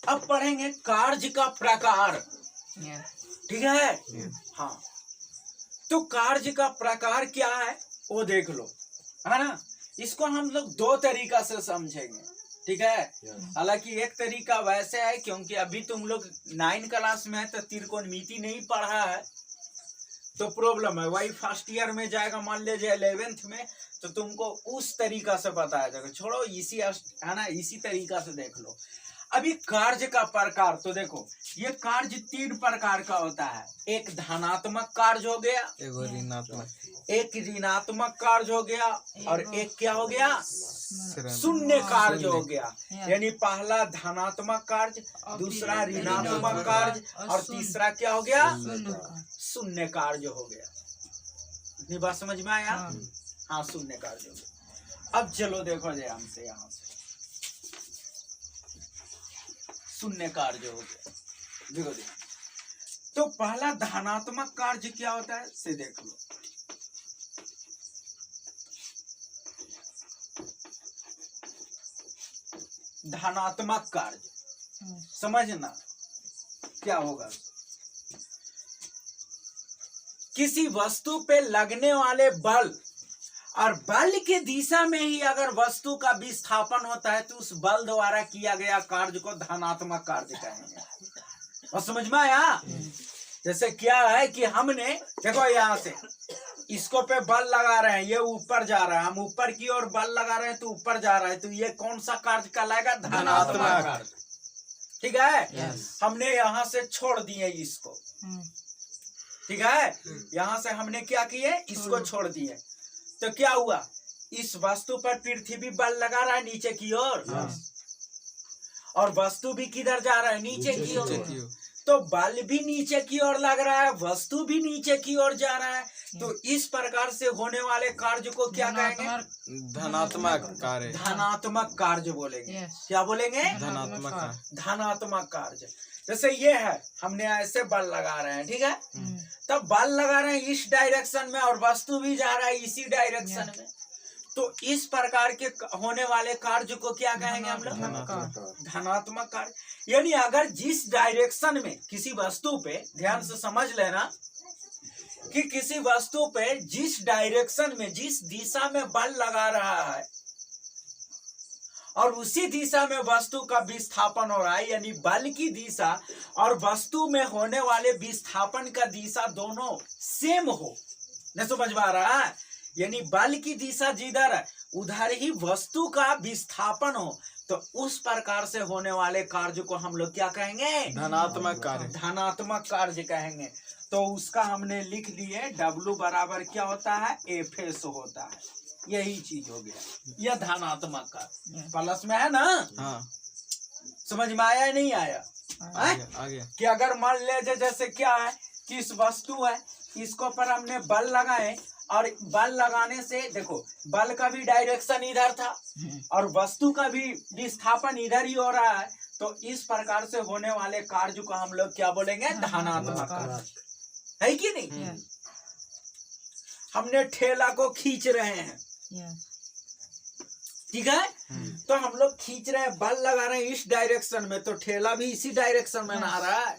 अब पढ़ेंगे कार्य का प्रकार। ठीक है। हाँ, तो कार्य का प्रकार क्या है वो देख लो, है ना। इसको हम लोग दो तरीका से समझेंगे। ठीक है। हालांकि एक तरीका वैसे है, क्योंकि अभी तुम लोग 9 क्लास में है तो त्रिकोणमिति नहीं पढ़ा है तो प्रॉब्लम है। वही फर्स्ट ईयर में जाएगा, मान लीजिए 11th में, तो तुमको उस तरीका से बताया जाएगा। छोड़ो, इसी है ना, इसी तरीका से देख लो। अभी कार्य का प्रकार तो देखो, ये कार्य 3 प्रकार का होता है। एक धनात्मक कार्य हो गया, एक ऋणात्मक कार्य हो गया, और एक क्या हो गया, शून्य कार्य हो गया। यानी पहला धनात्मक कार्य, दूसरा ऋणात्मक कार्य, और तीसरा क्या हो गया, शून्य कार्य हो गया। इतनी बात समझ में आया। हाँ, शून्य कार्य हो गया। अब चलो देखो ध्यान से, यहाँ से शून्य कार्य हो गया। देखो तो पहला धनात्मक कार्य क्या होता है से देख लो। धनात्मक कार्य समझना क्या होगा। किसी वस्तु पे लगने वाले बल, और बल के दिशा में ही अगर वस्तु का विस्थापन होता है तो उस बल द्वारा किया गया कार्य को धनात्मक कार्य कहेंगे। और समझ में आया। जैसे क्या है कि हमने देखो यहाँ से इसको पे बल लगा रहे हैं, ये ऊपर जा रहा है, हम ऊपर की ओर बल लगा रहे हैं तो ऊपर जा रहा है, तो ये कौन सा कार्य कहलाएगा, धनात्मक कार्य। ठीक है। हमने यहाँ से छोड़ दिए इसको। ठीक है। यहाँ से हमने क्या किए, इसको छोड़ दिए, तो क्या हुआ, इस वस्तु पर पृथ्वी बल लगा रहा है नीचे की ओर, और वस्तु भी किधर जा रहा है, नीचे की ओर। तो बल भी नीचे की ओर लग रहा है, वस्तु भी नीचे की ओर जा रहा है, तो इस प्रकार से होने वाले कार्य को क्या कहेंगे, धनात्मक कार्य। धनात्मक कार्य बोलेंगे। क्या बोलेंगे, धनात्मक कार्य। जैसे ये है, हमने ऐसे बल लगा रहे हैं, ठीक है, तब बल लगा रहे हैं इस डायरेक्शन में, और वस्तु भी जा रहा है इसी डायरेक्शन में, तो इस प्रकार के होने वाले कार्य को क्या कहेंगे हम लोग, धनात्मक कार्य। यानी अगर जिस डायरेक्शन में किसी वस्तु पे, ध्यान से समझ लेना कि किसी वस्तु पे जिस डायरेक्शन में, जिस दिशा में बल लगा रहा है, और उसी दिशा में वस्तु का विस्थापन हो रहा है, यानी बल की दिशा और वस्तु में होने वाले विस्थापन का दिशा दोनों सेम हो, नहीं समझ में आ रहा है। यानी बल की दिशा जिधर है उधर ही वस्तु का विस्थापन हो, तो उस प्रकार से होने वाले कार्य को हम लोग क्या कहेंगे, धनात्मक कार्य। धनात्मक कार्य कहेंगे। तो उसका हमने लिख दिए, W बराबर क्या होता है, Fs होता है। यही चीज हो गया, यह धनात्मक कार्य। प्लस में है ना। हाँ। समझ में आया नहीं आया, आ गया। कि अगर मान ले जैसे क्या है कि इस वस्तु है, इसको पर हमने बल लगाए, और बल लगाने से देखो बल का भी डायरेक्शन इधर था और वस्तु का भी विस्थापन इधर ही हो रहा है, तो इस प्रकार से होने वाले कार्य को हम लोग क्या बोलेंगे, धनात्मक कार्य। है कि नहीं। हमने ठेला को खींच रहे हैं, ठीक है, तो हम लोग खींच रहे हैं, बल लगा रहे हैं इस डायरेक्शन में, तो ठेला भी इसी डायरेक्शन में आ रहा है,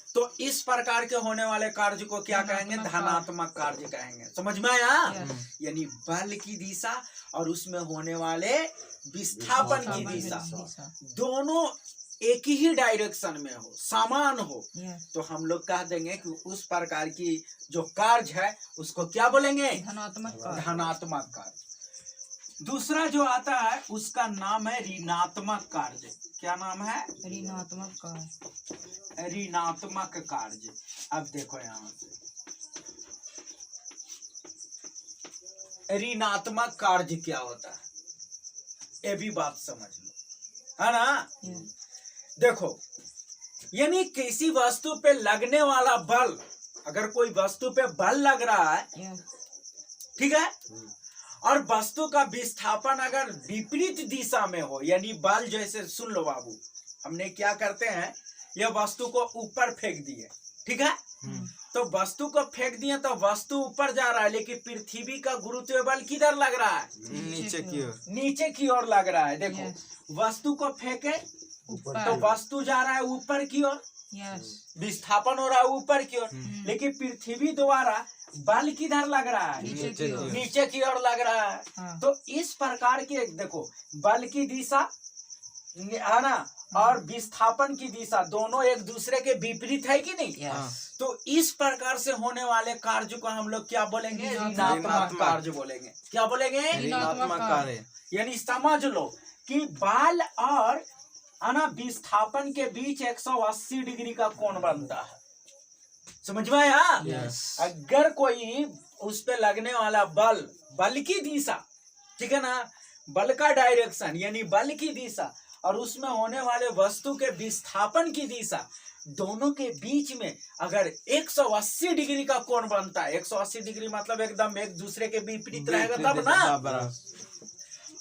तो इस प्रकार के होने वाले कार्य को क्या कहेंगे, धनात्मक कार्य कहेंगे। समझ में आया। यानी बल की दिशा और उसमें होने वाले विस्थापन की दिशा दोनों एक ही डायरेक्शन में हो, समान हो, तो हम लोग कह देंगे कि उस प्रकार की जो कार्य है उसको क्या बोलेंगे, धनात्मक कार्य। दूसरा जो आता है उसका नाम है ऋणात्मक कार्य। क्या नाम है, ऋणात्मक कार्य। ऋणात्मक कार्य। अब देखो यहाँ से ऋणात्मक कार्य क्या होता है, ये भी बात समझ लो, है ना। देखो, यानी किसी वस्तु पे लगने वाला बल, अगर कोई वस्तु पे बल लग रहा है, ठीक है, और वस्तु का विस्थापन अगर विपरीत दिशा में हो, यानी बल जैसे, सुन लो बाबू, हमने क्या करते हैं, यह वस्तु को ऊपर फेंक दिए, ठीक है, तो वस्तु को फेंक दिए तो वस्तु ऊपर जा रहा है, लेकिन पृथ्वी का गुरुत्व बल किधर लग रहा है, नीचे की ओर, नीचे की ओर लग रहा है। देखो वस्तु को फेंके तो ऊपर वस्तु जा रहा है ऊपर की ओर, यस विस्थापन हो रहा है ऊपर की ओर, लेकिन पृथ्वी द्वारा बल किधर लग रहा है, नीचे की ओर नीचे की ओर लग रहा है। हाँ तो इस प्रकार के देखो बल की दिशा है ना और विस्थापन की दिशा दोनों एक दूसरे के विपरीत है कि नहीं। यस तो इस प्रकार से होने वाले कार्य को हम लोग क्या बोलेंगे, ऋणात्मक ऋणात्मक कार्य बोलेंगे। क्या बोलेंगे, ऋणात्मक कार्य। यानी समझ लो कि बल और है ना विस्थापन के बीच 180 डिग्री का कोण बनता है। समझ में आया। यस। अगर कोई उस पे लगने वाला बल की दिशा, ठीक है ना, बल का डायरेक्शन यानी बल की दिशा और उसमें होने वाले वस्तु के विस्थापन की दिशा दोनों के बीच में अगर 180 डिग्री का कोण बनता है, 180 डिग्री मतलब एकदम एक दूसरे के विपरीत रहेगा तब ना, बराबर।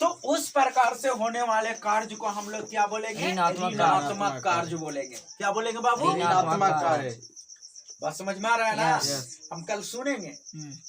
तो उस प्रकार से होने वाले कार्य को हम लोग क्या बोलेंगे, ऋणात्मक कार्य बोलेंगे। क्या बोलेंगे बाबू, ऋणात्मक कार्य। बस समझ में आ रहा है ना। Yes. हम कल सुनेंगे,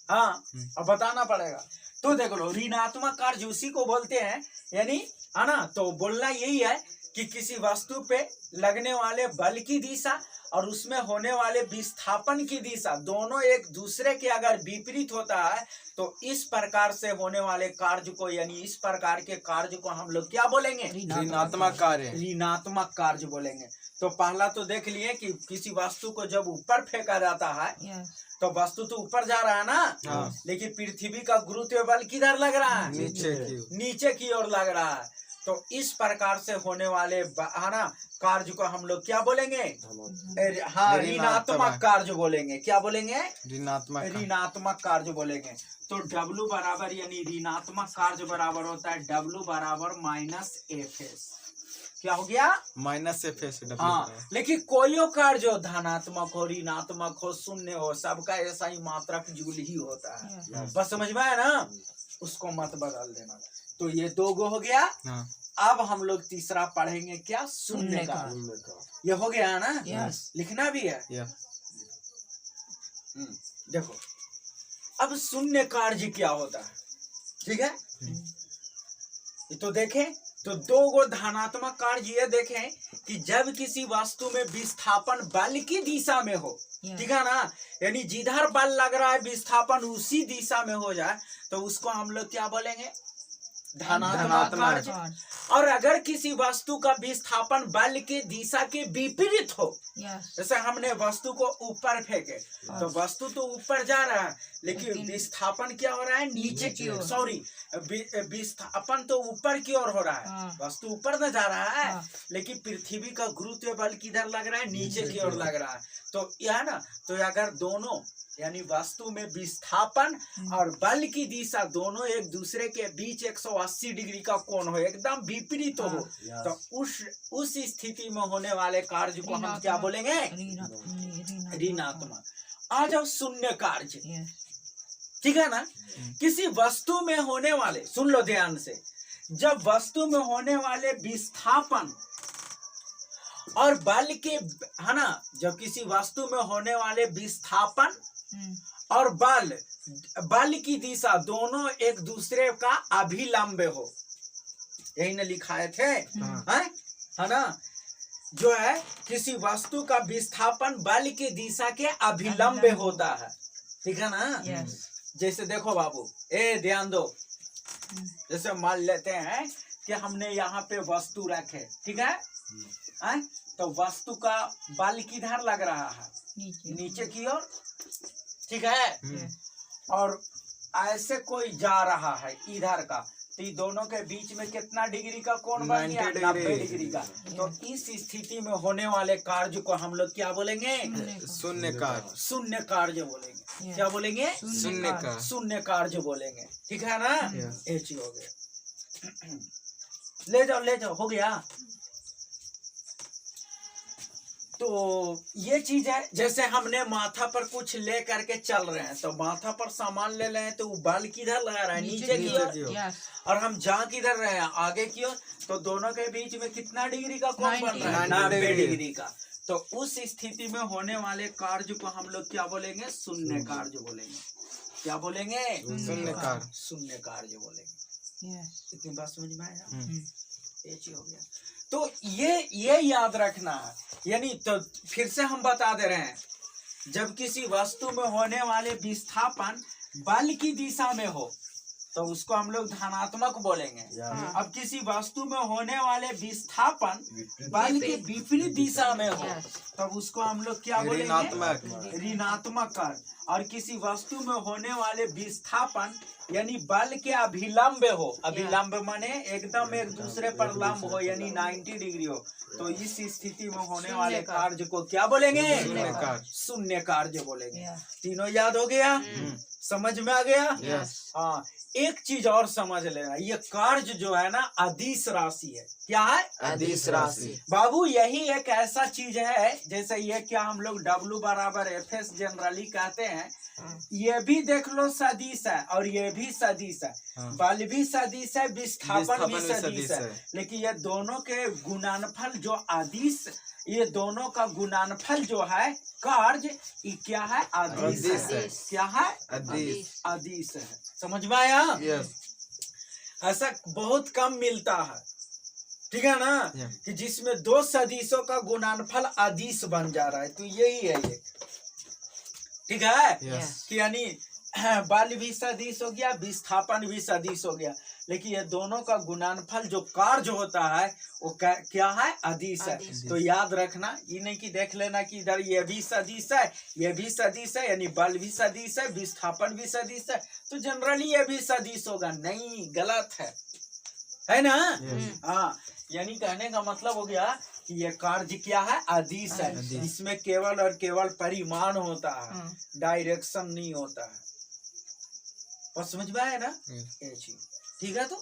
हाँ अब बताना पड़ेगा। तो देख लो ऋणात्मक कार्य उसी को बोलते हैं, यानी है ना, तो बोलना यही है कि किसी वस्तु पे लगने वाले बल की दिशा और उसमें होने वाले विस्थापन की दिशा दोनों एक दूसरे के अगर विपरीत होता है तो इस प्रकार से होने वाले कार्य को यानी इस प्रकार के कार्य को हम लोग क्या बोलेंगे, ऋणात्मक कार्य। ऋणात्मक कार्य बोलेंगे। तो पहला तो देख लिए कि किसी वस्तु को जब ऊपर फेंका जाता है यस तो वस्तु तो ऊपर जा रहा है ना, हाँ। लेकिन पृथ्वी का गुरुत्व बल किधर लग रहा है, नीचे की ओर लग रहा है। तो इस प्रकार से होने वाले है ना कार्य को हम लोग क्या बोलेंगे, हाँ ऋणात्मक कार्य बोलेंगे। क्या बोलेंगे, ऋणात्मक कार्य बोलेंगे। तो W बराबर यानी ऋणात्मक कार्य बराबर होता है W बराबर -FS। क्या हो गया, -FS। हाँ, लेकिन कोई कार्य हो धनात्मक हो ऋणात्मक हो शून्य हो सबका ऐसा ही मात्रक जूल ही होता है। बस समझ में आया ना, उसको मत बदल देना। तो ये दो गो हो गया। हाँ। अब हम लोग तीसरा पढ़ेंगे क्या, शून्य का। ये हो गया ना, यस लिखना भी है। यस। देखो अब शून्य कार्य क्या होता है, ठीक है। ये तो देखें, तो दो गो धनात्मक कार्य ये देखें कि जब किसी वस्तु में विस्थापन बल की दिशा में हो, ठीक है ना, यानी जिधर बल लग रहा है विस्थापन उसी दिशा में हो जाए तो उसको हम लोग क्या बोलेंगे, धनात्मक कार्य। और अगर किसी वस्तु का विस्थापन बल के दिशा के विपरीत हो, यस जैसे हमने वस्तु को ऊपर फेंके तो वस्तु तो ऊपर जा रहा है लेकिन विस्थापन क्या हो रहा है, नीचे की ओर। सॉरी, विस्थापन तो ऊपर की ओर हो रहा है, वस्तु ऊपर न जा रहा है, लेकिन पृथ्वी का गुरुत्व बल किधर लग रहा है, नीचे की ओर लग रहा है। तो यह ना, तो अगर दोनों यानी वस्तु में विस्थापन और बल की दिशा दोनों एक दूसरे के बीच 180 डिग्री का कोण हो, एकदम विपरीत हो, तो उस स्थिति में होने वाले कार्य को हम क्या बोलेंगे, ऋणात्मक। आ जाओ शून्य कार्य, ठीक है ना। किसी वस्तु में होने वाले, सुन लो ध्यान से, जब वस्तु में होने वाले विस्थापन और बल के, है ना, जब किसी वस्तु में होने वाले विस्थापन और बल की दिशा दोनों एक दूसरे का अभिलंब हो, यही ना लिखाए थे, है ना, जो है किसी वस्तु का विस्थापन बल की दिशा के अभिलंब होता है, ठीक है ना। जैसे देखो बाबू, ध्यान दो, जैसे मान लेते हैं कि हमने यहाँ पे वस्तु रखे, ठीक है, तो वस्तु का बल किधर लग रहा है, नीचे की ओर, ठीक है। और ऐसे कोई जा रहा है इधर का, तो ये दोनों के बीच में कितना डिग्री का कोण बन गया, 90 डिग्री का। तो इस स्थिति में होने वाले कार्य को हम लोग क्या बोलेंगे, शून्य कार्य। शून्य कार्य बोलेंगे। क्या बोलेंगे, शून्य कार्य बोलेंगे, ठीक है ना। ये चीज हो गया, ले जाओ, हो गया। तो ये चीज है, जैसे हमने माथा पर कुछ ले करके चल रहे हैं, तो माथा पर सामान ले रहे हैं तो बल किधर लगा रहा है, नीचे की ओर, और हम जा किधर रहे हैं, आगे की ओर, तो दोनों के बीच में कितना डिग्री का कोण बन रहा है, 90 डिग्री का। तो उस स्थिति में होने वाले कार्य को हम लोग क्या बोलेंगे, शून्य कार्य बोलेंगे। क्या बोलेंगे, शून्य कार्य बोलेंगे। इतनी बात समझ में आया, ये चीज हो गया। तो ये याद रखना है। यानी तो फिर से हम बता दे रहे हैं, जब किसी वस्तु में होने वाले विस्थापन बल की दिशा में हो तो उसको हम लोग धनात्मक बोलेंगे। अब किसी वस्तु में होने वाले विस्थापन बल के विपरीत दिशा में हो तब उसको हम लोग क्या बोलेंगे? ऋणात्मक। ऋणात्मक कर। और किसी वस्तु में होने वाले विस्थापन यानी बल के अभिलंब हो, अभिलंब माने एकदम एक दूसरे पर लंब हो यानी 90 डिग्री हो, तो इस स्थिति में होने वाले कार्य को क्या बोलेंगे? शून्य कार्य। शून्य कार्य बोलेंगे। तीनों याद हो गया? समझ में आ गया? हाँ, एक चीज और समझ लेना, ये कार्य जो है ना अदिश राशि है। क्या है? अदिश राशि। बाबू यही एक ऐसा चीज है जैसे ये क्या हम लोग W बराबर FS जनरली कहते हैं, ये भी देख लो सदिश है और ये भी सदिश है। बल भी सदिश है, विस्थापन भी सदिश है, लेकिन ये दोनों के गुणनफल जो अदिश, ये दोनों का गुणनफल जो है कार्य, ये क्या है? अदिश है। क्या है? अदिश। अदिश है। समझ में आया? यस। ऐसा बहुत कम मिलता है, ठीक है ना, कि जिसमें दो सदिशों का गुणनफल अदिश बन जा रहा है, तो यही है ये, ठीक है? कि यानी बल भी सदिश हो गया, विस्थापन भी सदिश हो गया, लेकिन ये दोनों का गुणनफल जो कार्य होता है वो क्या है? अदिश है। तो याद रखना, ये नहीं कि देख लेना कि इधर ये भी सदिश है, ये भी सदिश है, यानी बल भी सदिश है, विस्थापन भी सदिश है, तो जनरली ये भी सदिश होगा। नहीं, गलत है ना? हाँ, यानी कहने का मतलब हो गया कि ये कार्य क्या है? अदिश है। इसमें केवल और केवल परिमाण होता है, डायरेक्शन नहीं होता है। और समझ में आया ना? ये चीज ठीक है। तो